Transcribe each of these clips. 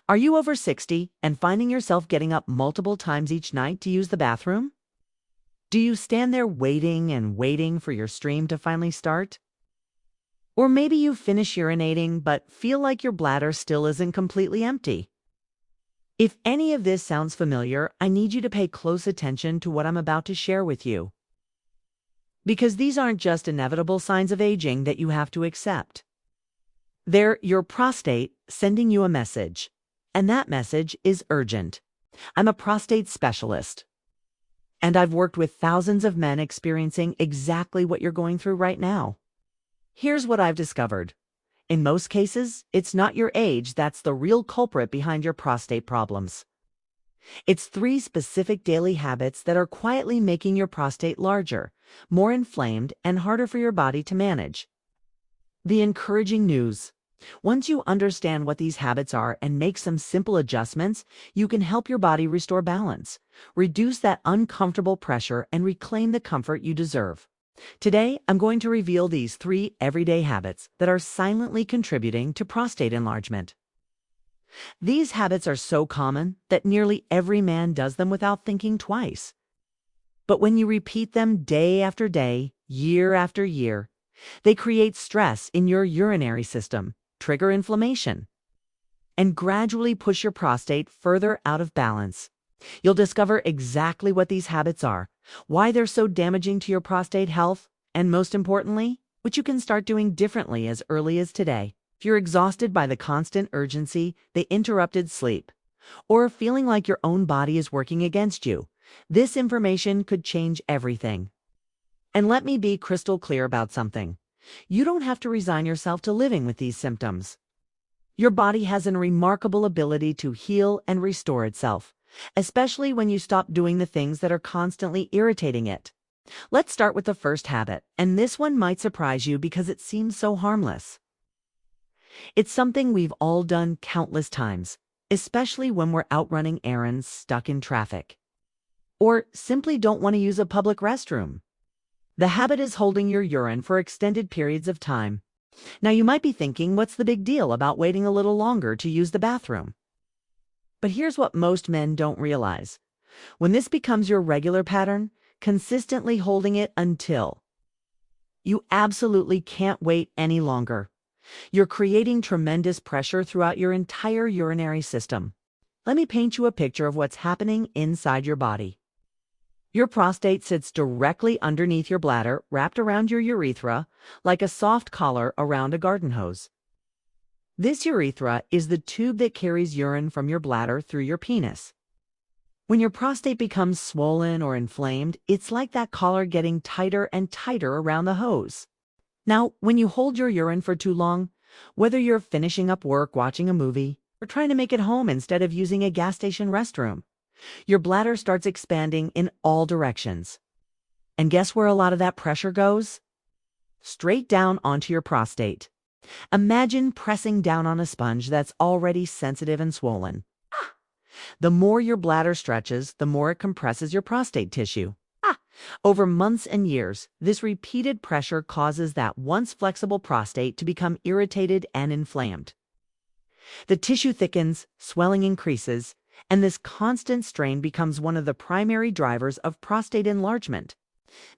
Are you over 60 and finding yourself getting up multiple times each night to use the bathroom? Do you stand there waiting and waiting for your stream to finally start? Or maybe you finish urinating but feel like your bladder still isn't completely empty. If any of this sounds familiar, I need you to pay close attention to what I'm about to share with you. Because these aren't just inevitable signs of aging that you have to accept. They're your prostate sending you a message, and that message is urgent. I'm a prostate specialist, and I've worked with thousands of men experiencing exactly what you're going through right now. Here's what I've discovered. In most cases, it's not your age that's the real culprit behind your prostate problems. It's 3 specific daily habits that are quietly making your prostate larger, more inflamed, and harder for your body to manage. The encouraging news. Once you understand what these habits are and make some simple adjustments, you can help your body restore balance, reduce that uncomfortable pressure, and reclaim the comfort you deserve. Today, I'm going to reveal these 3 everyday habits that are silently contributing to prostate enlargement. These habits are so common that nearly every man does them without thinking twice. But when you repeat them day after day, year after year, they create stress in your urinary system, trigger inflammation, and gradually push your prostate further out of balance. You'll discover exactly what these habits are, why they're so damaging to your prostate health, and most importantly, what you can start doing differently as early as today. If you're exhausted by the constant urgency, the interrupted sleep, or feeling like your own body is working against you, this information could change everything. And let me be crystal clear about something. You don't have to resign yourself to living with these symptoms. Your body has a remarkable ability to heal and restore itself, especially when you stop doing the things that are constantly irritating it. Let's start with the first habit, and this one might surprise you because it seems so harmless. It's something we've all done countless times, especially when we're out running errands stuck in traffic, or simply don't want to use a public restroom. The habit is holding your urine for extended periods of time. Now you might be thinking, what's the big deal about waiting a little longer to use the bathroom? But here's what most men don't realize. When this becomes your regular pattern, consistently holding it until you absolutely can't wait any longer, you're creating tremendous pressure throughout your entire urinary system. Let me paint you a picture of what's happening inside your body. Your prostate sits directly underneath your bladder, wrapped around your urethra like a soft collar around a garden hose. This urethra is the tube that carries urine from your bladder through your penis. When your prostate becomes swollen or inflamed, it's like that collar getting tighter and tighter around the hose. Now, when you hold your urine for too long, whether you're finishing up work, watching a movie, or trying to make it home instead of using a gas station restroom, your bladder starts expanding in all directions. And guess where a lot of that pressure goes? Straight down onto your prostate. Imagine pressing down on a sponge that's already sensitive and swollen. The more your bladder stretches, the more it compresses your prostate tissue. Over months and years, this repeated pressure causes that once flexible prostate to become irritated and inflamed. The tissue thickens, swelling increases, and this constant strain becomes one of the primary drivers of prostate enlargement.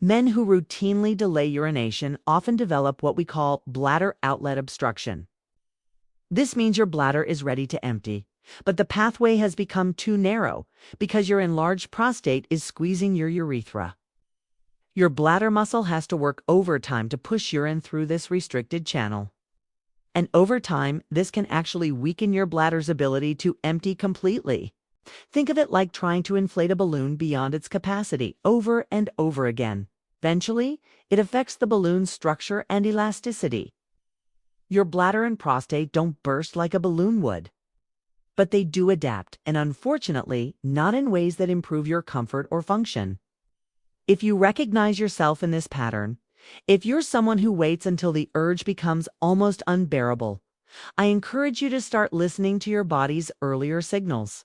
Men who routinely delay urination often develop what we call bladder outlet obstruction. This means your bladder is ready to empty, but the pathway has become too narrow because your enlarged prostate is squeezing your urethra. Your bladder muscle has to work overtime to push urine through this restricted channel. And over time, this can actually weaken your bladder's ability to empty completely. Think of it like trying to inflate a balloon beyond its capacity over and over again. Eventually, it affects the balloon's structure and elasticity. Your bladder and prostate don't burst like a balloon would, but they do adapt, and unfortunately, not in ways that improve your comfort or function. If you recognize yourself in this pattern, if you're someone who waits until the urge becomes almost unbearable, I encourage you to start listening to your body's earlier signals.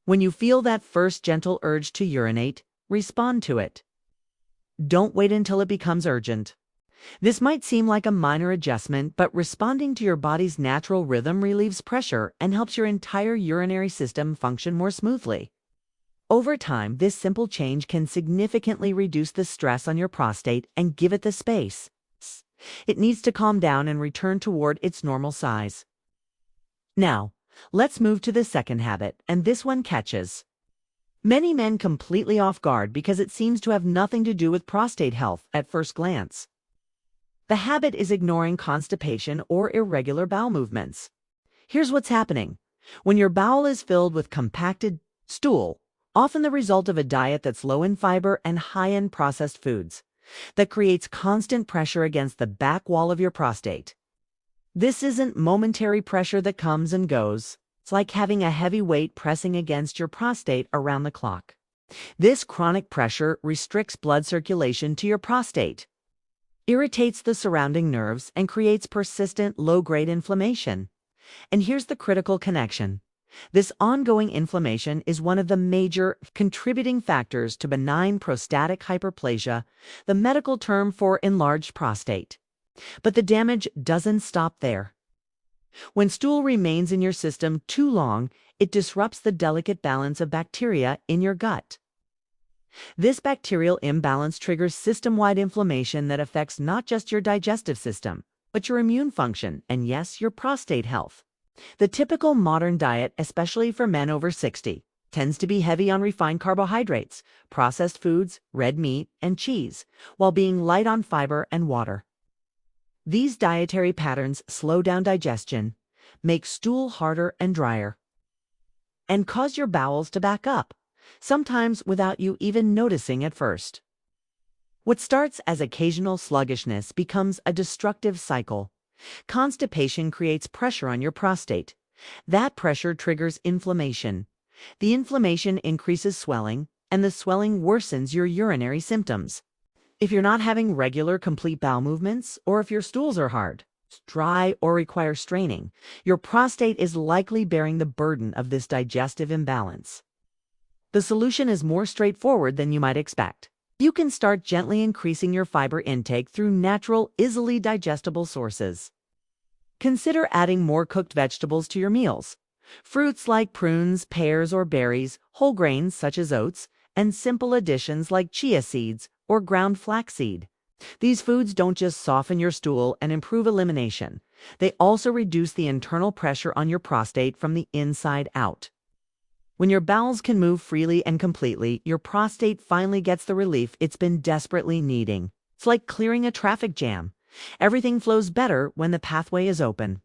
When you feel that first gentle urge to urinate, respond to it. Don't wait until it becomes urgent. This might seem like a minor adjustment, but responding to your body's natural rhythm relieves pressure and helps your entire urinary system function more smoothly. Over time, this simple change can significantly reduce the stress on your prostate and give it the space it needs to calm down and return toward its normal size. Now, let's move to the second habit, and this one catches many men completely off guard because it seems to have nothing to do with prostate health at first glance. The habit is ignoring constipation or irregular bowel movements. Here's what's happening. When your bowel is filled with compacted stool, often the result of a diet that's low in fiber and high in processed foods, that creates constant pressure against the back wall of your prostate. This isn't momentary pressure that comes and goes. It's like having a heavy weight pressing against your prostate around the clock. This chronic pressure restricts blood circulation to your prostate, irritates the surrounding nerves, and creates persistent low-grade inflammation. And here's the critical connection. This ongoing inflammation is one of the major contributing factors to benign prostatic hyperplasia, the medical term for enlarged prostate. But the damage doesn't stop there. When stool remains in your system too long, it disrupts the delicate balance of bacteria in your gut. This bacterial imbalance triggers system-wide inflammation that affects not just your digestive system, but your immune function and, yes, your prostate health. The typical modern diet, especially for men over 60, tends to be heavy on refined carbohydrates, processed foods, red meat, and cheese, while being light on fiber and water. These dietary patterns slow down digestion, make stool harder and drier, and cause your bowels to back up, sometimes without you even noticing at first. What starts as occasional sluggishness becomes a destructive cycle. Constipation creates pressure on your prostate. That pressure triggers inflammation. The inflammation increases swelling, and the swelling worsens your urinary symptoms. If you're not having regular complete bowel movements, or if your stools are hard, dry, or require straining, your prostate is likely bearing the burden of this digestive imbalance. The solution is more straightforward than you might expect. You can start gently increasing your fiber intake through natural, easily digestible sources. Consider adding more cooked vegetables to your meals. Fruits like prunes, pears, or berries, whole grains such as oats, and simple additions like chia seeds or ground flaxseed. These foods don't just soften your stool and improve elimination. They also reduce the internal pressure on your prostate from the inside out. When your bowels can move freely and completely, your prostate finally gets the relief it's been desperately needing. It's like clearing a traffic jam. Everything flows better when the pathway is open.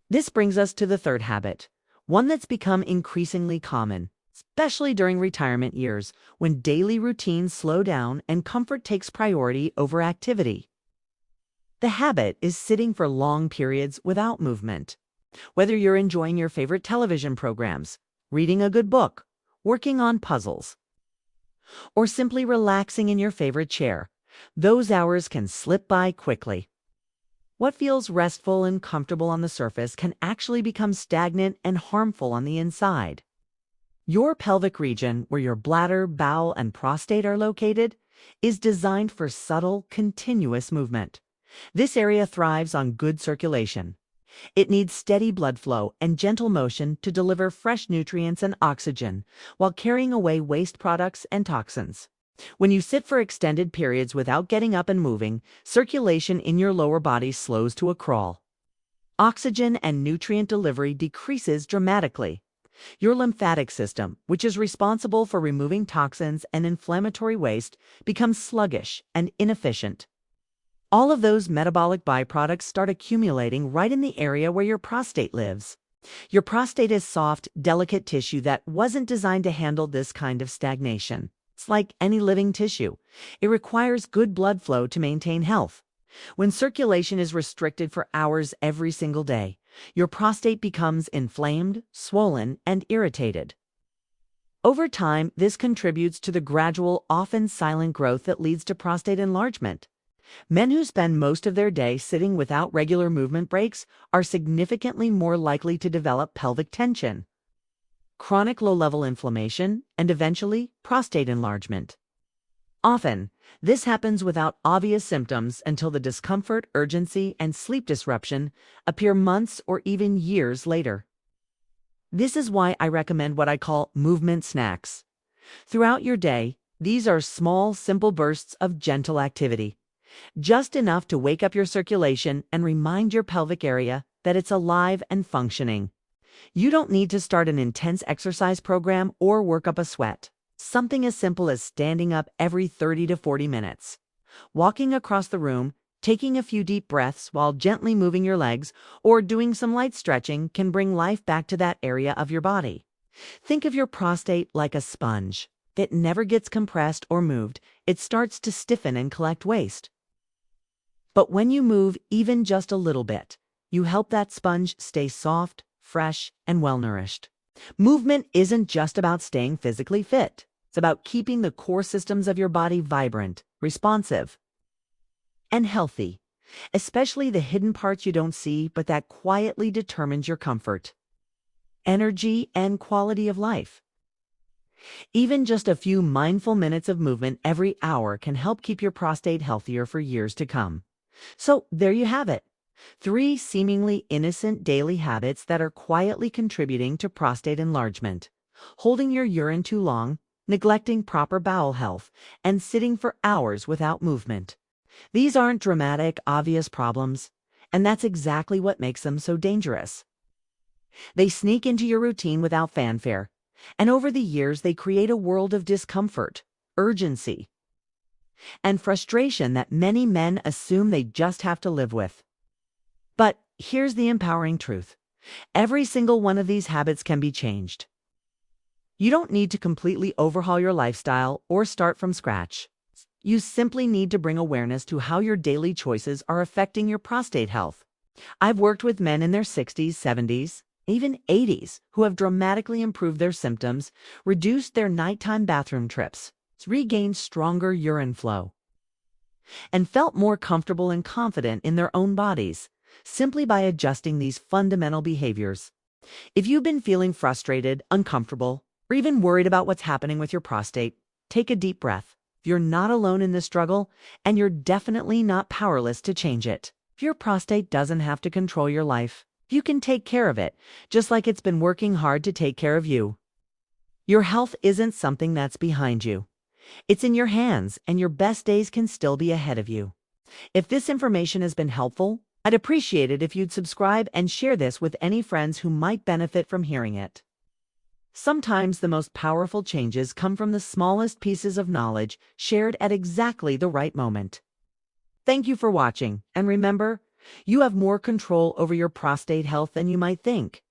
This brings us to the third habit, one that's become increasingly common, especially during retirement years, when daily routines slow down and comfort takes priority over activity. The habit is sitting for long periods without movement. Whether you're enjoying your favorite television programs, reading a good book, working on puzzles, or simply relaxing in your favorite chair, those hours can slip by quickly. What feels restful and comfortable on the surface can actually become stagnant and harmful on the inside. Your pelvic region, where your bladder, bowel, and prostate are located, is designed for subtle, continuous movement. This area thrives on good circulation. It needs steady blood flow and gentle motion to deliver fresh nutrients and oxygen while carrying away waste products and toxins. When you sit for extended periods without getting up and moving, circulation in your lower body slows to a crawl. Oxygen and nutrient delivery decreases dramatically. Your lymphatic system, which is responsible for removing toxins and inflammatory waste, becomes sluggish and inefficient. All of those metabolic byproducts start accumulating right in the area where your prostate lives. Your prostate is soft, delicate tissue that wasn't designed to handle this kind of stagnation. It's like any living tissue. It requires good blood flow to maintain health. When circulation is restricted for hours every single day, your prostate becomes inflamed, swollen, and irritated. Over time, this contributes to the gradual, often silent growth that leads to prostate enlargement. Men who spend most of their day sitting without regular movement breaks are significantly more likely to develop pelvic tension, chronic low-level inflammation, and eventually prostate enlargement. Often, this happens without obvious symptoms until the discomfort, urgency, and sleep disruption appear months or even years later. This is why I recommend what I call movement snacks. Throughout your day, these are small, simple bursts of gentle activity, just enough to wake up your circulation and remind your pelvic area that it's alive and functioning. You don't need to start an intense exercise program or work up a sweat. Something as simple as standing up every 30 to 40 minutes, walking across the room, taking a few deep breaths while gently moving your legs, or doing some light stretching can bring life back to that area of your body. Think of your prostate like a sponge. It never gets compressed or moved. It starts to stiffen and collect waste. But when you move even just a little bit, you help that sponge stay soft, fresh, and well-nourished. Movement isn't just about staying physically fit. It's about keeping the core systems of your body vibrant, responsive, and healthy, especially the hidden parts you don't see but that quietly determines your comfort, energy, and quality of life. Even just a few mindful minutes of movement every hour can help keep your prostate healthier for years to come. So there you have it. 3 seemingly innocent daily habits that are quietly contributing to prostate enlargement: holding your urine too long, neglecting proper bowel health, and sitting for hours without movement. These aren't dramatic, obvious problems, and that's exactly what makes them so dangerous. They sneak into your routine without fanfare, and over the years they create a world of discomfort, urgency, and frustration that many men assume they just have to live with. But here's the empowering truth. Every single one of these habits can be changed. You don't need to completely overhaul your lifestyle or start from scratch. You simply need to bring awareness to how your daily choices are affecting your prostate health. I've worked with men in their 60s, 70s, even 80s who have dramatically improved their symptoms, reduced their nighttime bathroom trips, regained stronger urine flow, and felt more comfortable and confident in their own bodies, simply by adjusting these fundamental behaviors. If you've been feeling frustrated, uncomfortable, or even worried about what's happening with your prostate, take a deep breath. You're not alone in this struggle, and you're definitely not powerless to change it. Your prostate doesn't have to control your life. You can take care of it, just like it's been working hard to take care of you. Your health isn't something that's behind you. It's in your hands, and your best days can still be ahead of you. If this information has been helpful, I'd appreciate it if you'd subscribe and share this with any friends who might benefit from hearing it. Sometimes the most powerful changes come from the smallest pieces of knowledge shared at exactly the right moment. Thank you for watching, and remember, you have more control over your prostate health than you might think.